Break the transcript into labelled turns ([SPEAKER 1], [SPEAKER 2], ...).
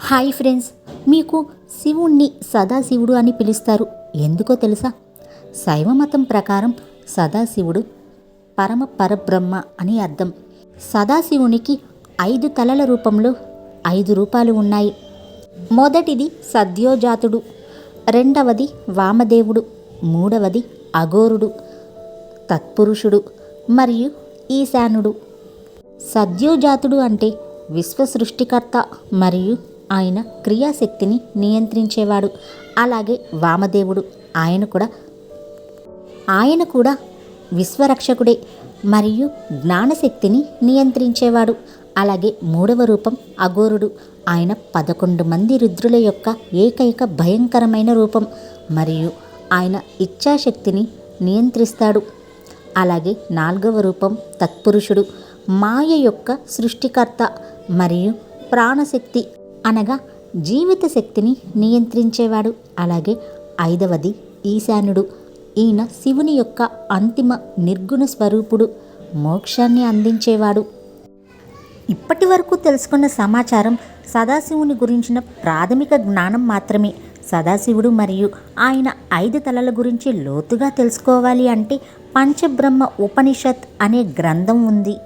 [SPEAKER 1] Hi friends, మీకు శివుణ్ణి సదాశివుడు అని పిలుస్తారు. ఎందుకో తెలుసా? శైవ మతం ప్రకారం సదాశివుడు పరమ పరబ్రహ్మ అని అర్థం. సదాశివునికి 5 తలల రూపంలో 5 రూపాలు ఉన్నాయి. మొదటిది సద్యోజాతుడు, రెండవది వామదేవుడు, మూడవది అఘోరుడు, తత్పురుషుడు మరియు ఈశానుడు. సద్యోజాతుడు అంటే విశ్వ సృష్టికర్త మరియు ఆయన క్రియాశక్తిని నియంత్రించేవాడు. అలాగే వామదేవుడు ఆయన కూడా విశ్వరక్షకుడే మరియు జ్ఞానశక్తిని నియంత్రించేవాడు. అలాగే మూడవ రూపం అఘోరుడు. ఆయన 11 మంది రుద్రుల యొక్క ఏకైక భయంకరమైన రూపం మరియు ఆయన ఇచ్ఛాశక్తిని నియంత్రిస్తాడు. అలాగే 4వ రూపం తత్పురుషుడు, మాయ యొక్క సృష్టికర్త మరియు ప్రాణశక్తి అనగా జీవిత శక్తిని నియంత్రించేవాడు. అలాగే 5వది ఈశానుడు. ఈయన శివుని యొక్క అంతిమ నిర్గుణ స్వరూపుడు, మోక్షాన్ని అందించేవాడు. ఇప్పటి వరకు తెలుసుకున్న సమాచారం సదాశివుని గురించిన ప్రాథమిక జ్ఞానం మాత్రమే. సదాశివుడు మరియు ఆయన 5 తలల గురించి లోతుగా తెలుసుకోవాలి అంటే పంచబ్రహ్మ ఉపనిషత్ అనే గ్రంథం ఉంది.